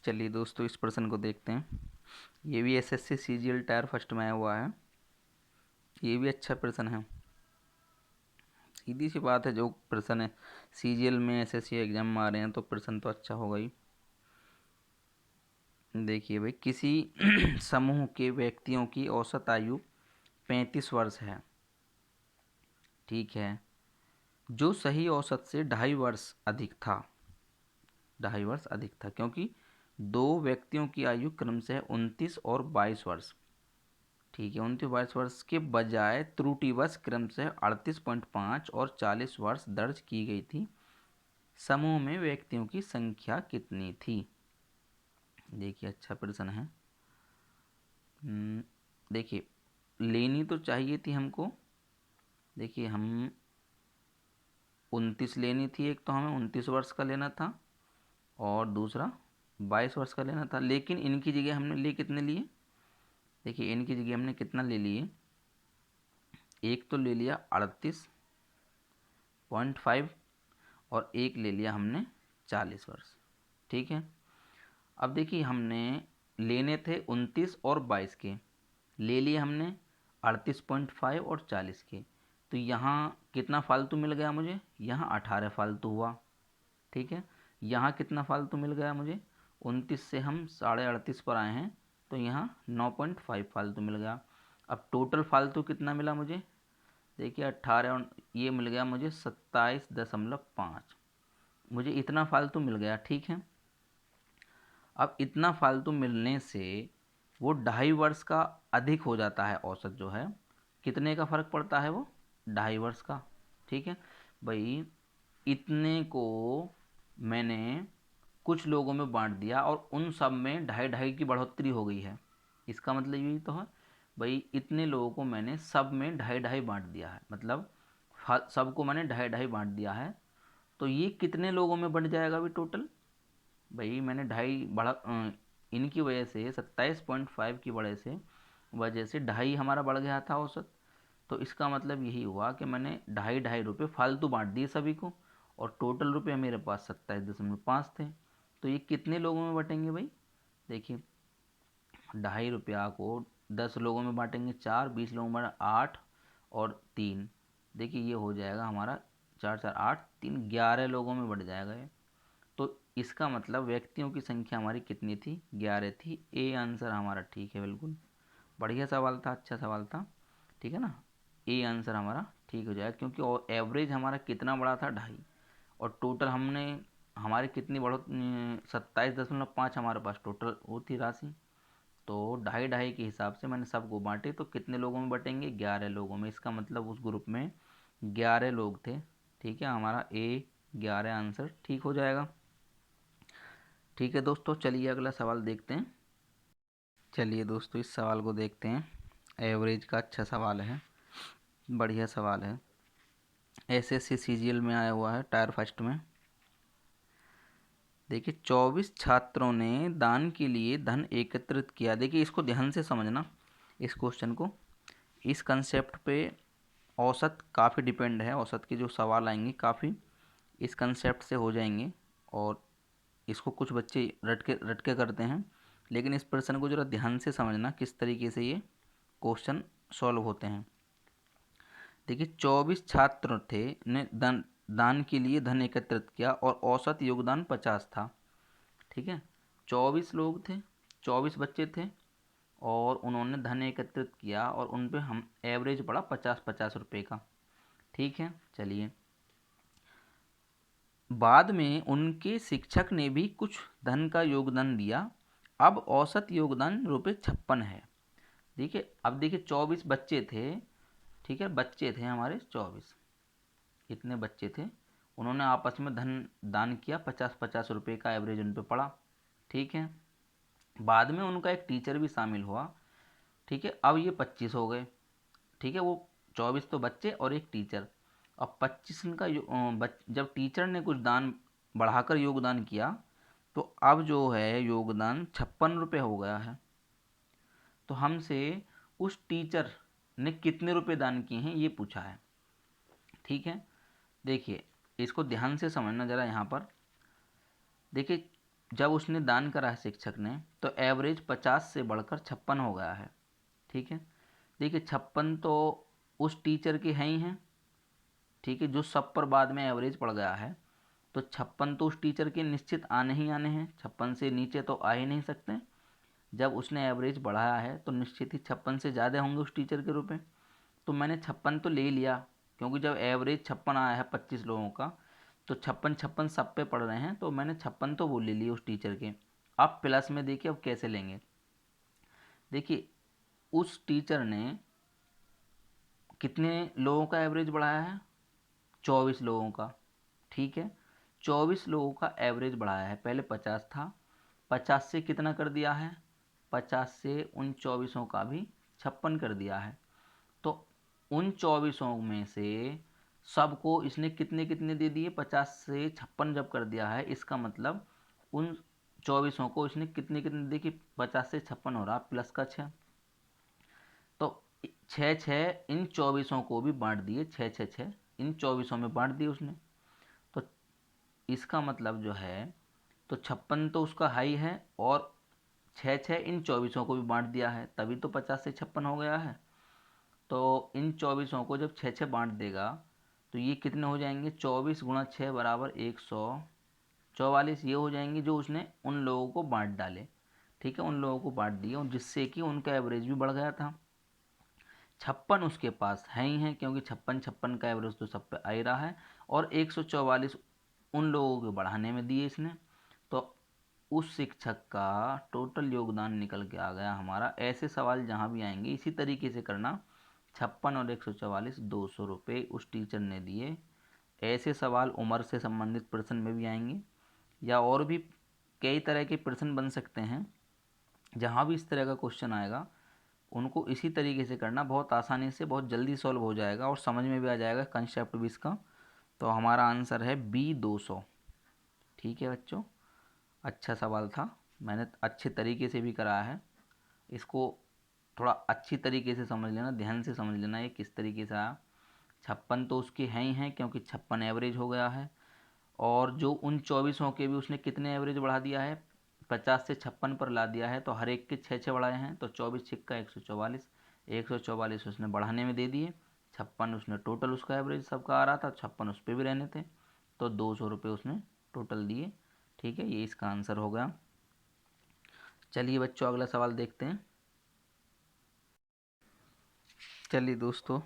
चलिए दोस्तों, इस प्रश्न को देखते हैं। ये भी एसएससी सीजीएल टायर फर्स्ट में आया हुआ है। ये भी अच्छा प्रश्न है। सीधी सी बात है, जो प्रश्न है सीजीएल में एसएससी एग्जाम में आ रहे हैं तो प्रश्न तो अच्छा होगा ही। देखिए भाई, किसी समूह के व्यक्तियों की औसत आयु 35 वर्ष है, ठीक है, जो सही औसत से 2.5 वर्ष अधिक था। 2.5 वर्ष अधिक था क्योंकि दो व्यक्तियों की आयु क्रमशः 29 और 22 वर्ष, ठीक है, 29-22 वर्ष के बजाय त्रुटिवश क्रमशः 38.5 और 40 वर्ष दर्ज की गई थी। समूह में व्यक्तियों की संख्या कितनी थी? देखिए, अच्छा प्रश्न है। देखिए, लेनी तो चाहिए थी हमको। देखिए, हम 29 लेनी थी। एक तो हमें 29 वर्ष का लेना था और दूसरा 22 वर्ष का लेना था, लेकिन इनकी जगह हमने ले कितने लिए? देखिए, इनकी जगह हमने कितना ले लिए? एक तो ले लिया 38.5 और एक ले लिया हमने 40 वर्ष, ठीक है। अब देखिए, हमने लेने थे 29 और 22 के, ले लिए हमने 38.5 और 40 के। तो यहाँ कितना फालतू मिल गया मुझे? यहाँ 18 फालतू हुआ, ठीक है। यहाँ कितना फालतू मिल गया मुझे? 29 से हम 38.5 पर आए हैं तो यहाँ 9.5 फालतू मिल गया। अब टोटल फालतू कितना मिला मुझे? देखिए, 18 और ये मिल गया मुझे 27.5। मुझे इतना फालतू मिल गया, ठीक है। अब इतना फालतू मिलने से वो 2.5 वर्ष का अधिक हो जाता है। औसत जो है, कितने का फ़र्क पड़ता है? वो 2.5 वर्ष का, ठीक है भाई। इतने को मैंने कुछ लोगों में बांट दिया और उन सब में 2.5 की बढ़ोतरी हो गई है। इसका मतलब यही तो है भाई, इतने लोगों को मैंने सब में 2.5 बांट दिया है, मतलब सबको मैंने 2.5 बांट दिया है। तो ये कितने लोगों में बढ़ जाएगा भाई टोटल? भाई मैंने ढाई बढ़ा, इनकी वजह से 27.5 की वजह से 2.5 हमारा बढ़ गया था औसत। तो इसका मतलब यही हुआ कि मैंने 2.5 फालतू बांट दिए सभी को और टोटल रुपये मेरे पास 27.5 थे। तो ये कितने लोगों में बटेंगे भाई? देखिए, 2.5 को 10 लोगों में बांटेंगे, 4, 20 लोगों में 8 और 3। देखिए, ये हो जाएगा हमारा 4 4 8 3 11 लोगों में बढ़ जाएगा ये। तो इसका मतलब व्यक्तियों की संख्या हमारी कितनी थी? 11 थी। ए आंसर हमारा ठीक है, बिल्कुल बढ़िया सवाल था, अच्छा सवाल था, ठीक है ना। ए आंसर हमारा ठीक हो जाएगा क्योंकि एवरेज हमारा कितना बड़ा था? 2.5, और टोटल हमने हमारी कितनी बढ़ो 27.5 हमारे पास टोटल वो थी राशि। तो 2.5 के हिसाब से मैंने सबको बांटे, तो कितने लोगों में बटेंगे? 11 लोगों में। इसका मतलब उस ग्रुप में 11 लोग थे, ठीक है। हमारा ए 11 आंसर ठीक हो जाएगा। ठीक है दोस्तों, चलिए अगला सवाल देखते हैं। चलिए दोस्तों, इस सवाल को देखते हैं। एवरेज का अच्छा सवाल है, बढ़िया सवाल है। एसएससी सीजीएल में आया हुआ है टायर फर्स्ट में। देखिए, 24 छात्रों ने दान के लिए धन एकत्रित किया। देखिए, इसको ध्यान से समझना, इस क्वेश्चन को। इस कंसेप्ट पे औसत काफ़ी डिपेंड है। औसत के जो सवाल आएंगे काफ़ी इस कंसेप्ट से हो जाएंगे, और इसको कुछ बच्चे रट के करते हैं। लेकिन इस प्रश्न को ज़रा ध्यान से समझना, किस तरीके से ये क्वेश्चन सॉल्व होते हैं। देखिए, 24 छात्र थे ने दान के लिए धन एकत्रित किया और औसत योगदान 50 था, ठीक है। 24 लोग थे, 24 बच्चे थे और उन्होंने धन एकत्रित किया और उन पे हम एवरेज पड़ा 50-50 रुपये का, ठीक है। चलिए, बाद में उनके शिक्षक ने भी कुछ धन का योगदान दिया। अब औसत योगदान ₹56 है। देखिए, अब देखिए 24 बच्चे थे, ठीक है, बच्चे थे हमारे 24, इतने बच्चे थे। उन्होंने आपस में धन दान किया, 50-50 रुपये का एवरेज उन पे पड़ा, ठीक है। बाद में उनका एक टीचर भी शामिल हुआ, ठीक है। अब ये 25 हो गए, ठीक है। वो 24 तो बच्चे और एक टीचर। अब 25 का जब टीचर ने कुछ दान बढ़ाकर योगदान किया तो अब जो है योगदान 56 रुपये हो गया है। तो हमसे उस टीचर ने कितने रुपए दान किए हैं ये पूछा है, ठीक है। देखिए, इसको ध्यान से समझना ज़रा। यहाँ पर देखिए, जब उसने दान करा है शिक्षक ने, तो एवरेज 50 से बढ़कर 56 हो गया है। ठीक है, देखिए 56 तो उस टीचर के हैं ही हैं, ठीक है, जो सब पर बाद में एवरेज पड़ गया है। तो 56 तो उस टीचर के निश्चित आने ही आने हैं, 56 से नीचे तो आ ही नहीं सकते। जब उसने एवरेज बढ़ाया है तो निश्चित ही 56 से ज़्यादा होंगे उस टीचर के रुपए। तो मैंने 56 तो ले लिया, क्योंकि जब एवरेज 56 आया है 25 लोगों का, तो 56 56 सब पे पड़ रहे हैं, तो मैंने 56 तो वो ले लिए उस टीचर के। अब प्लस में देखिए अब कैसे लेंगे। देखिए उस टीचर ने कितने लोगों का एवरेज बढ़ाया है, 24 लोगों का। ठीक है, 24 लोगों का एवरेज बढ़ाया है, पहले 50 था, 50 से कितना कर दिया है, 50 से उन 24 का भी 56 कर दिया है। तो उन 24 में से सबको इसने कितने कितने दे दिए, 50 से 56 जब कर दिया है, इसका मतलब उन 24 को इसने कितने कितने देखिए 50 से 56 हो रहा प्लस का 6, तो 6 6 इन 24 को भी बांट दिए, 6 6 6 इन 24 में बांट दिए उसने। तो इसका मतलब जो है, तो 56 तो उसका हाई है, और 6 6 इन 24 को भी बांट दिया है, तभी तो 50 से 56 हो गया है। तो इन 24 को जब 6 6 बांट देगा तो ये कितने हो जाएंगे, 24 गुणा 6 बराबर 144 ये हो जाएंगे, जो उसने उन लोगों को बांट डाले। ठीक है, उन लोगों को बांट दिए, और जिससे कि उनका एवरेज भी बढ़ गया था। 56 उसके पास है ही है, क्योंकि 56 56 का एवरेज तो सब पे आ ही रहा है, और 144 उन लोगों को बढ़ाने में दिए इसने। तो उस शिक्षक का टोटल योगदान निकल के आ गया हमारा। ऐसे सवाल जहाँ भी आएंगे इसी तरीके से करना, 56 और 144 200 रुपये उस टीचर ने दिए। ऐसे सवाल उम्र से संबंधित प्रश्न में भी आएंगे, या और भी कई तरह के प्रश्न बन सकते हैं। जहाँ भी इस तरह का क्वेश्चन आएगा उनको इसी तरीके से करना, बहुत आसानी से बहुत जल्दी सॉल्व हो जाएगा और समझ में भी आ जाएगा कंसेप्ट भी इसका। तो हमारा आंसर है बी 200। ठीक है बच्चों, अच्छा सवाल था, मैंने अच्छे तरीके से भी कराया है। इसको थोड़ा अच्छी तरीके से समझ लेना, ध्यान से समझ लेना ये किस तरीके से आया। 56 तो उसके हैं ही हैं, क्योंकि 56 एवरेज हो गया है, और जो उन 24 के भी उसने कितने एवरेज बढ़ा दिया है, 50 से 56 पर ला दिया है, तो हर एक के 6 6 बढ़ाए हैं, तो 24 छिक्का 144, 144 उसने बढ़ाने में दे दिए, 56 उसने टोटल उसका एवरेज सबका आ रहा था, 56 उस पर भी रहने थे, तो 200 रुपये उसने टोटल दिए। ठीक है, ये इसका आंसर हो गया। चलिए बच्चों अगला सवाल देखते हैं। चलिए दोस्तों,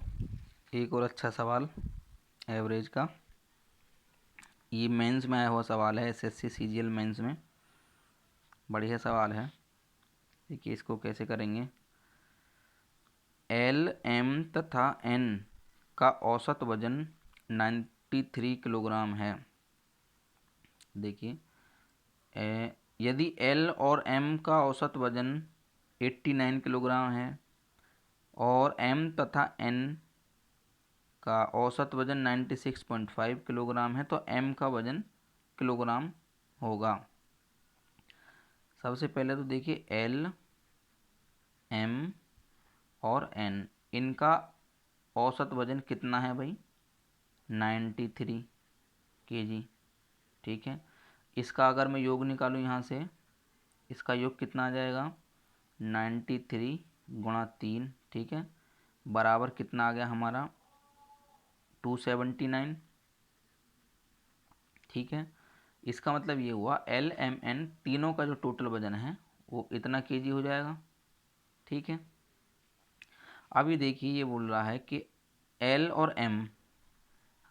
एक और अच्छा सवाल एवरेज का, ये मेंस में आया हुआ सवाल है, एसएससी सीजीएल मेंस में, बढ़िया सवाल है। देखिए इसको कैसे करेंगे। एल एम तथा एन का औसत वजन 93 किलोग्राम है। देखिए यदि एल और एम का औसत वजन 89 किलोग्राम है, और एम तथा एन का औसत वजन 96.5 किलोग्राम है, तो एम का वजन किलोग्राम होगा। सबसे पहले तो देखिए एल एम और एन, इनका औसत वजन कितना है भाई, 93 kg। ठीक है, इसका अगर मैं योग निकालूँ यहाँ से, इसका योग कितना आ जाएगा, 93 गुणा 3, ठीक है, बराबर कितना आ गया हमारा, 279। ठीक है, इसका मतलब ये हुआ एल एम एन तीनों का जो टोटल वजन है वो इतना केजी हो जाएगा। ठीक है, अभी देखिए ये बोल रहा है कि एल और एम,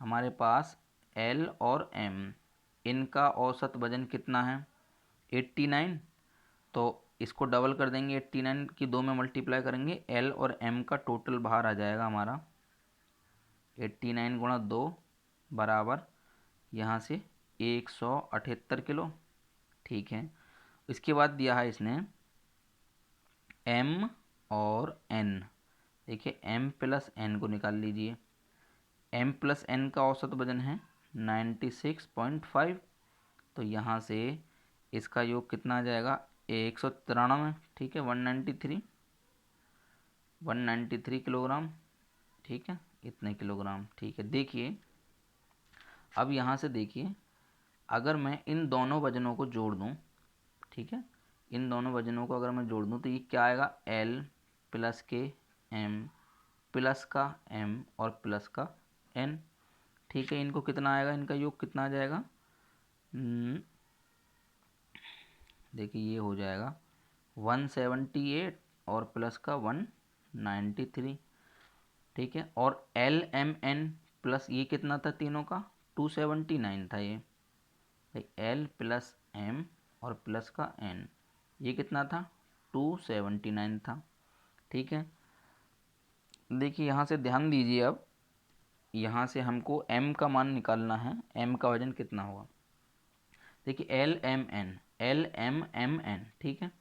हमारे पास एल और एम इनका औसत वजन कितना है, 89। तो इसको डबल कर देंगे, 89 की 2 में मल्टीप्लाई करेंगे, एल और एम का टोटल बाहर आ जाएगा हमारा 89 गुणा 2 बराबर यहाँ से 178 किलो। ठीक है, इसके बाद दिया है इसने m और n। देखिए m प्लस n को निकाल लीजिए, m प्लस n का औसत वजन है 96.5, तो यहाँ से इसका योग कितना आ जाएगा, 193। ठीक है, 193 किलोग्राम। ठीक है, इतने किलोग्राम। ठीक है, देखिए अब यहाँ से देखिए, अगर मैं इन दोनों वजनों को जोड़ दूँ ठीक है। इन दोनों वजनों को अगर मैं जोड़ दूँ तो ये क्या आएगा, L प्लस के M प्लस का M और प्लस का N। ठीक है, इनको कितना आएगा, इनका योग कितना आ जाएगा, देखिए ये हो जाएगा 178 और प्लस का 193। ठीक है, और LMN प्लस ये कितना था तीनों का, 279 था ये। L प्लस M और प्लस का N ये कितना था, 279 था। ठीक है, देखिए यहाँ से ध्यान दीजिए, अब यहाँ से हमको M का मान निकालना है, M का वजन कितना होगा। देखिए LMN, ठीक है,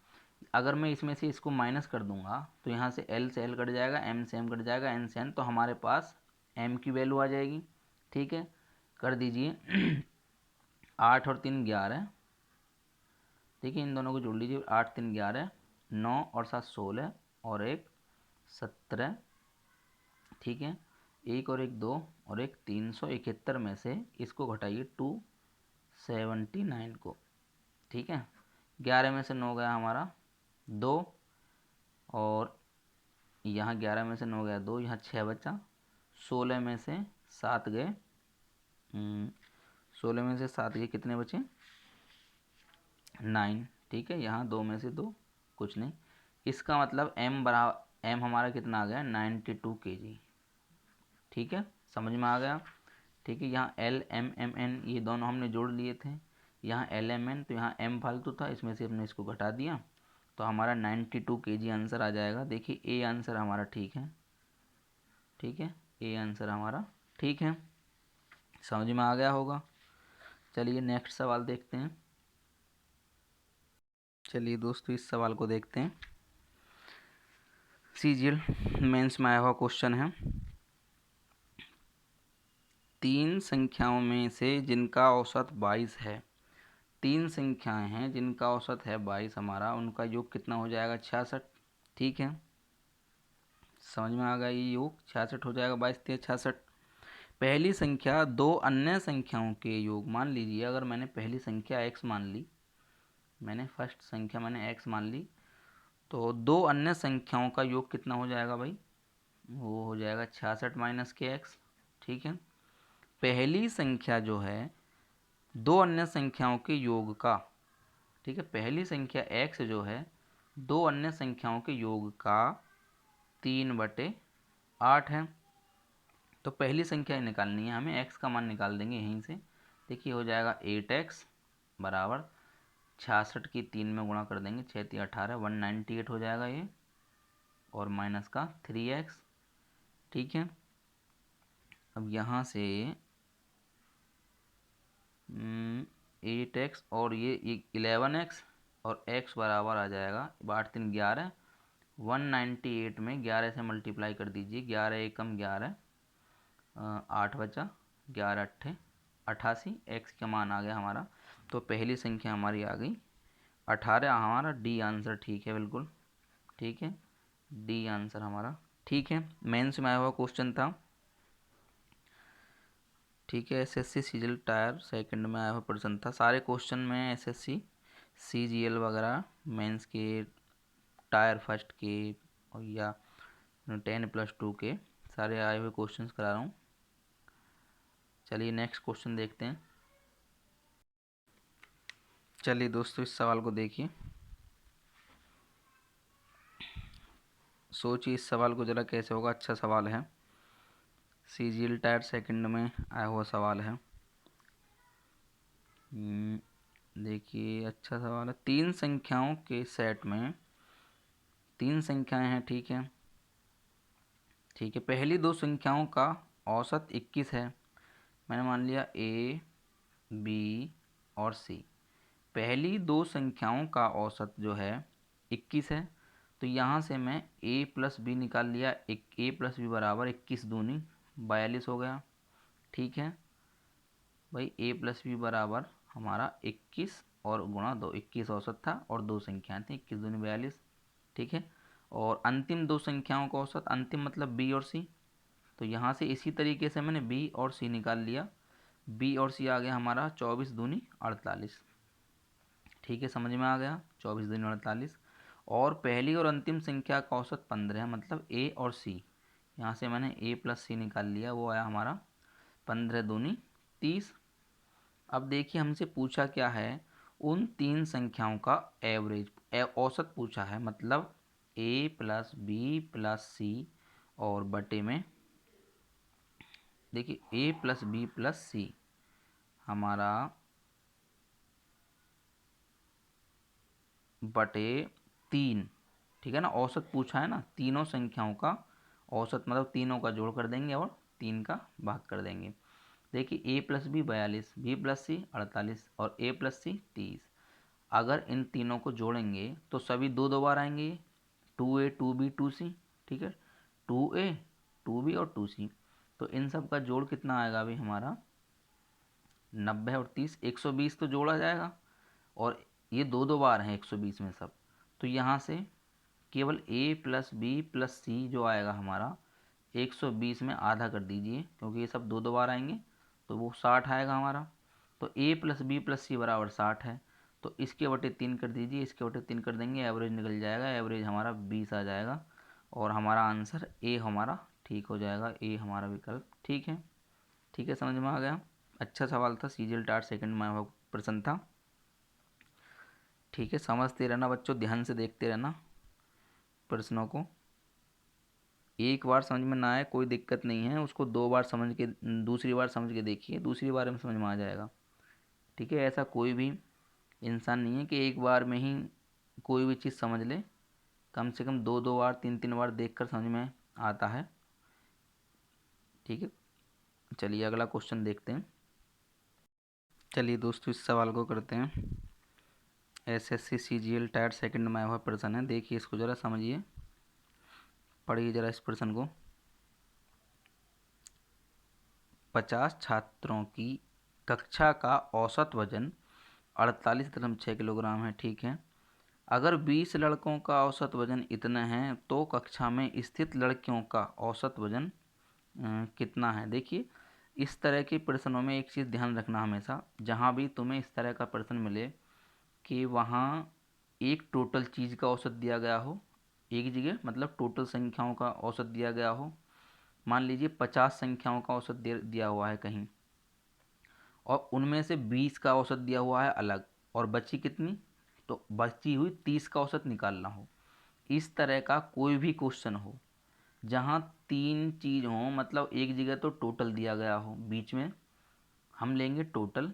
अगर मैं इसमें से इसको माइनस कर दूंगा तो यहाँ से L से L कट जाएगा, M से M कट जाएगा, N से N, तो हमारे पास M की वैल्यू आ जाएगी। ठीक है, कर दीजिए 8 और 3 11। देखिए इन दोनों को जोड़ लीजिए, 8 3 11, 9 और 7 16 और 1 17। ठीक है, एक और एक 2 और एक 371 में से इसको घटाइए 279 को। ठीक है, 11 में से 9 गया हमारा 2, और यहाँ 11 में से 9 गया 2, यहाँ 6 बचा, 16 में से 7 गए, 16 में से 7 गए, कितने बचे, 9। ठीक है, यहाँ 2 में से 2 कुछ नहीं। इसका मतलब M हमारा कितना आ गया, 92 kg। ठीक है, समझ में आ गया। ठीक है, यहाँ LMN ये दोनों हमने जोड़ लिए थे, यहाँ LMN, तो यहाँ M फालतू था, इसमें से हमने इसको घटा दिया, तो हमारा 92 kg आंसर आ जाएगा। देखिए ए आंसर हमारा ठीक है। ठीक है, ए आंसर हमारा ठीक है, समझ में आ गया होगा। चलिए नेक्स्ट सवाल देखते हैं। चलिए दोस्तों इस सवाल को देखते हैं। सीजीएल मेंस में आया हुआ क्वेश्चन है, 3 संख्याओं में से जिनका औसत 22 है, 3 संख्याएं हैं जिनका औसत है 22, हमारा उनका योग कितना हो जाएगा, 66। ठीक है, समझ में आ गया, ये योग 66 हो जाएगा, 22 3 66। पहली संख्या दो अन्य संख्याओं के योग, मान लीजिए अगर मैंने पहली संख्या x मान ली, मैंने फर्स्ट संख्या मैंने x मान ली, तो दो अन्य संख्याओं का योग कितना हो जाएगा भाई, वो हो जाएगा 66 माइनस के x। ठीक है, पहली संख्या जो है दो अन्य संख्याओं के योग का, ठीक है, पहली संख्या x जो है दो अन्य संख्याओं के योग का 3/8 है। तो पहली संख्या निकालनी है हमें, x का मान निकाल देंगे यहीं से। देखिए हो जाएगा 8x बराबर 66 की 3 में गुणा कर देंगे, 6 3 18, 198 हो जाएगा ये, और माइनस का 3x। ठीक है, अब यहाँ से 8x और ये 11x और x बराबर आ जाएगा 8 3 11, 198 में 11 से मल्टीप्लाई कर दीजिए, 11 एकम 11, 8 बचा, 11 अट्ठे 88, x का मान आ गया हमारा। तो पहली संख्या हमारी आ गई 18, हमारा डी आंसर ठीक है, बिल्कुल ठीक है, डी आंसर हमारा ठीक है। मेंस में आया हुआ क्वेश्चन था। ठीक है, एसएससी सीजीएल टायर सेकंड में आया हुआ प्रश्न था, सारे क्वेश्चन में एसएससी सीजीएल वगैरह मेंस के टायर फर्स्ट के और या 10+2 के सारे आए हुए क्वेश्चंस करा रहा हूँ। चलिए नेक्स्ट क्वेश्चन देखते हैं। चलिए दोस्तों इस सवाल को देखिए, सोचिए इस सवाल को ज़रा कैसे होगा, अच्छा सवाल है, सीजीएल टायर सेकंड में आया हुआ सवाल है। देखिए अच्छा सवाल है, 3 संख्याओं के सेट में 3 संख्याएं हैं। ठीक है, ठीक है, पहली दो संख्याओं का औसत 21 है, मैंने मान लिया a b और c। पहली दो संख्याओं का औसत जो है 21 है, तो यहाँ से मैं a प्लस बी निकाल लिया, a प्लस बी बराबर 21 दूनी 42 हो गया। ठीक है भाई, a प्लस बी बराबर हमारा 21 और गुणा 2, 21 औसत था और दो संख्याएं थी, 21 दूनी 42। ठीक है, और अंतिम दो संख्याओं का औसत, अंतिम मतलब b और c, तो यहाँ से इसी तरीके से मैंने b और c निकाल लिया, b और c आ गया हमारा 24 दूनी 48। ठीक है, समझ में आ गया। 24 दूनी 48। और पहली और अंतिम संख्या का औसत 15 है, मतलब ए और सी। यहाँ से मैंने ए प्लस सी निकाल लिया, वो आया हमारा 15 दूनी 30। अब देखिए हमसे पूछा क्या है, उन तीन संख्याओं का एवरेज औसत पूछा है, मतलब ए प्लस बी प्लस सी और बटे में देखिए ए प्लस बी प्लस सी हमारा बटे 3। ठीक है ना, औसत पूछा है ना, तीनों संख्याओं का औसत, मतलब तीनों का जोड़ कर देंगे और 3 का भाग कर देंगे। देखिए ए प्लस बी 42, बी प्लस सी 48 और ए प्लस सी 30। अगर इन तीनों को जोड़ेंगे तो सभी दो दो बार आएंगे, 2a 2b 2c। ठीक है, 2a 2b और 2c। तो इन सब का जोड़ कितना आएगा अभी हमारा 90 और 30, 120 तो जोड़ा जाएगा। और ये दो दो बार हैं 120 में सब, तो यहाँ से केवल a प्लस बी प्लस सी जो आएगा हमारा 120 में आधा कर दीजिए, क्योंकि ये सब दो दो बार आएंगे, तो वो 60 आएगा हमारा। तो a प्लस बी प्लस सी बराबर 60 है, तो इसके बटे 3 कर दीजिए, इसके बटे 3 कर देंगे, एवरेज निकल जाएगा, एवरेज हमारा 20 आ जाएगा। और हमारा आंसर ए हमारा ठीक हो जाएगा, ए हमारा विकल्प ठीक है। ठीक है, समझ में आ गया। अच्छा सवाल था, सीजीएल टाट सेकंड में प्रश्न था। ठीक है, समझते रहना बच्चों, ध्यान से देखते रहना प्रश्नों को। एक बार समझ में ना आए कोई दिक्कत नहीं है, उसको दो बार समझ के, दूसरी बार समझ के देखिए, दूसरी बार में समझ में आ जाएगा। ठीक है, ऐसा कोई भी इंसान नहीं है कि एक बार में ही कोई भी चीज़ समझ ले, कम से कम दो दो बार तीन तीन बार देखकर समझ में आता है। ठीक है, चलिए अगला क्वेश्चन देखते हैं। चलिए दोस्तों, इस सवाल को करते हैं। एसएससी सीजीएल टायर सेकंड में आया हुआ प्रश्न है, देखिए इसको ज़रा समझिए, पढ़िए ज़रा इस प्रश्न को। 50 छात्रों की कक्षा का औसत वजन 48.6 किलोग्राम है। ठीक है, अगर 20 लड़कों का औसत वजन इतना है तो कक्षा में स्थित लड़कियों का औसत वजन कितना है। देखिए, इस तरह के प्रश्नों में एक चीज़ ध्यान रखना हमेशा, जहाँ भी तुम्हें इस तरह का प्रश्न मिले कि वहाँ एक टोटल चीज़ का औसत दिया गया हो एक जगह, मतलब टोटल संख्याओं का औसत दिया गया हो। मान लीजिए 50 संख्याओं का औसत दिया हुआ है कहीं, और उनमें से 20 का औसत दिया हुआ है अलग, और बची कितनी, तो बची हुई 30 का औसत निकालना हो। इस तरह का कोई भी क्वेश्चन हो जहाँ तीन चीज़ हो, मतलब एक जगह तो टोटल दिया गया हो, बीच में हम लेंगे टोटल,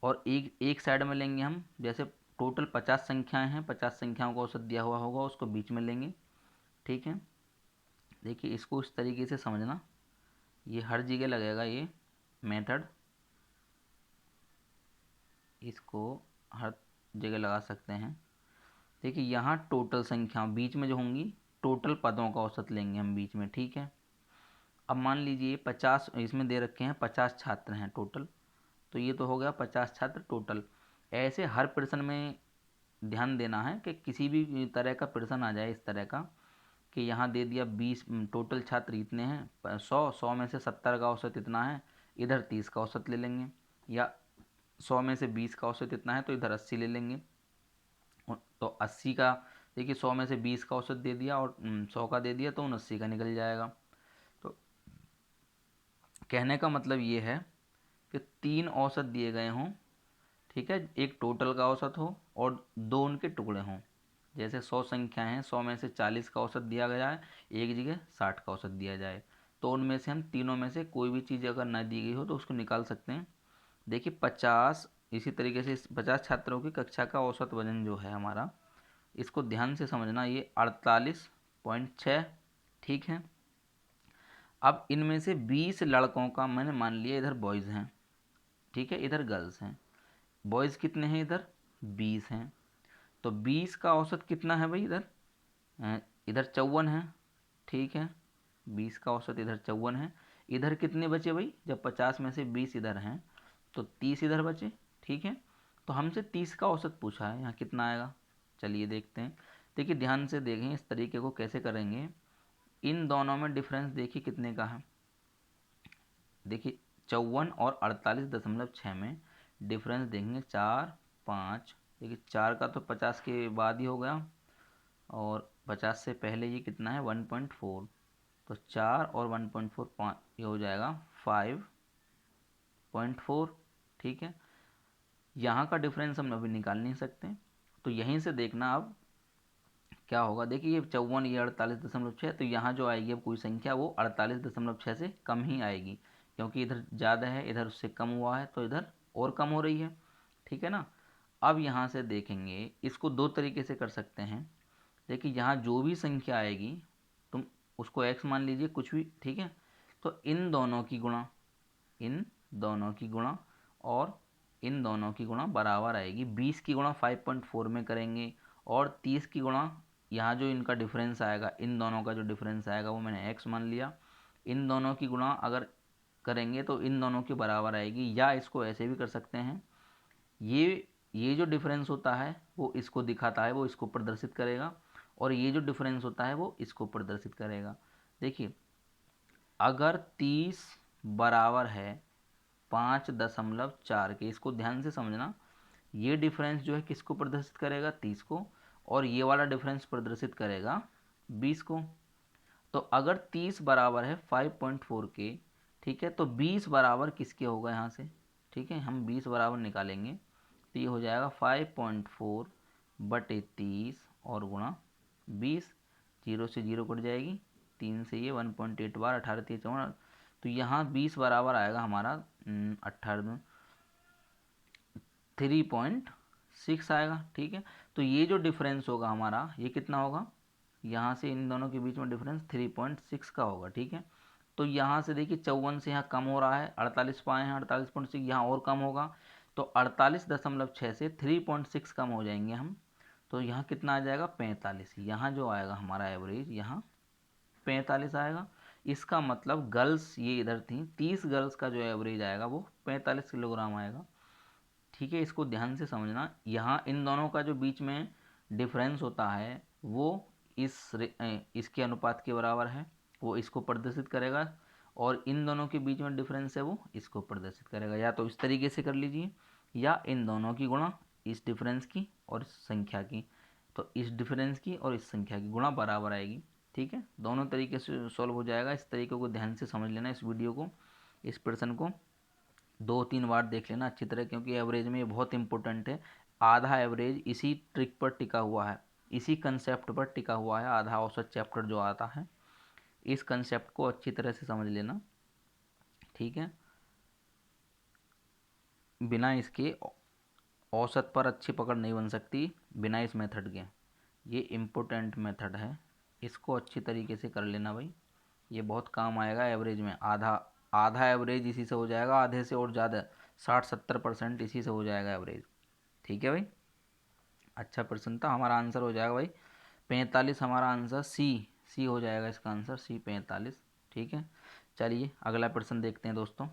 और एक एक साइड में लेंगे हम, जैसे टोटल 50 संख्याएं हैं, 50 संख्याओं का औसत दिया हुआ होगा, उसको बीच में लेंगे। ठीक है, देखिए इसको इस तरीके से समझना, ये हर जगह लगेगा ये मेथड, इसको हर जगह लगा सकते हैं। देखिए यहाँ टोटल संख्या बीच में जो होंगी, टोटल पदों का औसत लेंगे हम बीच में। ठीक है, अब मान लीजिए 50 इसमें दे रखे हैं, 50 छात्र हैं टोटल, तो ये तो हो गया 50 छात्र टोटल। ऐसे हर प्रश्न में ध्यान देना है कि किसी भी तरह का प्रश्न आ जाए इस तरह का कि यहाँ दे दिया 20 टोटल छात्र इतने हैं, 100 में से 70 का औसत इतना है, इधर 30 का औसत ले लेंगे, या 100 में से 20 का औसत इतना है तो इधर 80 ले लेंगे। तो 80 का, देखिए 100 में से 20 का औसत दे दिया और 100 का दे दिया, तो 79 का निकल जाएगा। तो कहने का मतलब ये है कि तीन औसत दिए गए हों, ठीक है, एक टोटल का औसत हो और दो उनके टुकड़े हों। जैसे 100 संख्याएं हैं, 100 में से 40 का औसत दिया गया है, एक जगह 60 का औसत दिया जाए, तो उनमें से हम तीनों में से कोई भी चीज़ अगर ना दी गई हो तो उसको निकाल सकते हैं। देखिए 50, इसी तरीके से 50 छात्रों की कक्षा का औसत वजन जो है हमारा, इसको ध्यान से समझना, ये 48.6। ठीक है, अब इनमें से 20 लड़कों का मैंने मान लिया इधर बॉयज़ हैं, ठीक है, इधर गर्ल्स हैं। बॉयज़ कितने हैं इधर, 20 हैं, तो 20 का औसत कितना है भाई इधर, इधर 54 है। ठीक है, 20 का औसत इधर 54 है। इधर कितने बचे भाई, जब 50 में से 20 इधर हैं तो 30 इधर बचे। ठीक है, तो हमसे 30 का औसत पूछा है, यहाँ कितना आएगा, चलिए देखते हैं। देखिए ध्यान से देखें इस तरीके को कैसे करेंगे। इन दोनों में डिफरेंस देखिए कितने का है, देखिए 54 और 48.6 में डिफरेंस देखेंगे 4, 5, देखिए 4 का तो 50 के बाद ही हो गया, और 50 से पहले ये कितना है 1.4, तो 4 और 1.4 ये हो जाएगा 5.4। ठीक है, यहाँ का डिफरेंस हम अभी निकाल नहीं सकते, तो यहीं से देखना अब क्या होगा। देखिए ये 54, ये 48.6, तो यहाँ जो आएगी अब कोई संख्या वो 48.6 से कम ही आएगी, क्योंकि इधर ज़्यादा है, इधर उससे कम हुआ है, तो इधर और कम हो रही है। ठीक है ना। अब यहाँ से देखेंगे, इसको दो तरीके से कर सकते हैं। देखिए यहाँ जो भी संख्या आएगी तुम उसको x मान लीजिए, कुछ भी, ठीक है। तो इन दोनों की गुणा, इन दोनों की गुणा और इन दोनों की गुणा बराबर आएगी। 20 की गुणा 5.4 में करेंगे, और 30 की गुणा यहाँ जो इनका डिफरेंस आएगा, इन दोनों का जो डिफरेंस आएगा वो मैंने x मान लिया। इन दोनों की गुणा अगर करेंगे तो इन दोनों के बराबर आएगी, या इसको ऐसे भी कर सकते हैं, ये जो डिफरेंस होता है वो इसको दिखाता है, वो इसको प्रदर्शित करेगा, और ये जो डिफरेंस होता है वो इसको प्रदर्शित करेगा। देखिए अगर 30 बराबर है 5.4 के, इसको ध्यान से समझना, ये डिफरेंस जो है किसको प्रदर्शित करेगा, 30 को, और ये वाला डिफरेंस प्रदर्शित करेगा 20 को। तो अगर 30 बराबर है 5.4 के, ठीक है, तो 20 बराबर किसके होगा यहाँ से, ठीक है, हम 20 बराबर निकालेंगे, तो ये हो जाएगा 5.4 बटे 30 और गुणा 20, 0 से 0 कट जाएगी, 3 से ये 1.8 बार, 18 3 54, तो यहाँ 20 बराबर आएगा हमारा 18 3.6 आएगा। ठीक है, तो ये जो डिफरेंस होगा हमारा, ये कितना होगा, यहाँ से इन दोनों के बीच में डिफरेंस 3.6 का होगा। ठीक है, तो यहाँ से देखिए 54 से यहाँ कम हो रहा है, 48 पाए हैं, 48.6 यहाँ और कम होगा, तो 48.6 से 3.6 कम हो जाएंगे हम, तो यहाँ कितना आ जाएगा 45। यहाँ जो आएगा हमारा एवरेज, यहाँ 45 आएगा। इसका मतलब गर्ल्स ये इधर थी, 30 गर्ल्स का जो एवरेज आएगा वो 45 किलोग्राम आएगा। ठीक है, इसको ध्यान से समझना, यहाँ इन दोनों का जो बीच में डिफरेंस होता है वो इसके अनुपात के बराबर है, वो इसको प्रदर्शित करेगा, और इन दोनों के बीच में डिफरेंस है वो इसको प्रदर्शित करेगा। या तो इस तरीके से कर लीजिए, या इन दोनों की गुणा इस डिफरेंस की और इस संख्या की, तो इस डिफरेंस की और इस संख्या की गुणा बराबर आएगी। ठीक है, दोनों तरीके से सॉल्व हो जाएगा। इस तरीके को ध्यान से समझ लेना, इस वीडियो को, इस प्रश्न को 2-3 बार देख लेना अच्छी तरह, क्योंकि एवरेज में ये बहुत इंपॉर्टेंट है। आधा एवरेज इसी ट्रिक पर टिका हुआ है, इसी कंसेप्ट पर टिका हुआ है। आधा औसत चैप्टर जो आता है, इस कंसेप्ट को अच्छी तरह से समझ लेना। ठीक है, बिना इसके औसत पर अच्छी पकड़ नहीं बन सकती, बिना इस मेथड के। ये इम्पोर्टेंट मेथड है, इसको अच्छी तरीके से कर लेना भाई, ये बहुत काम आएगा एवरेज में। आधा आधा एवरेज इसी से हो जाएगा, आधे से और ज़्यादा 60-70% इसी से हो जाएगा एवरेज। ठीक है भाई, अच्छा प्रश्न था, हमारा आंसर हो जाएगा भाई 45, हमारा आंसर सी हो जाएगा, इसका आंसर C 45। ठीक है, चलिए अगला प्रश्न देखते हैं दोस्तों।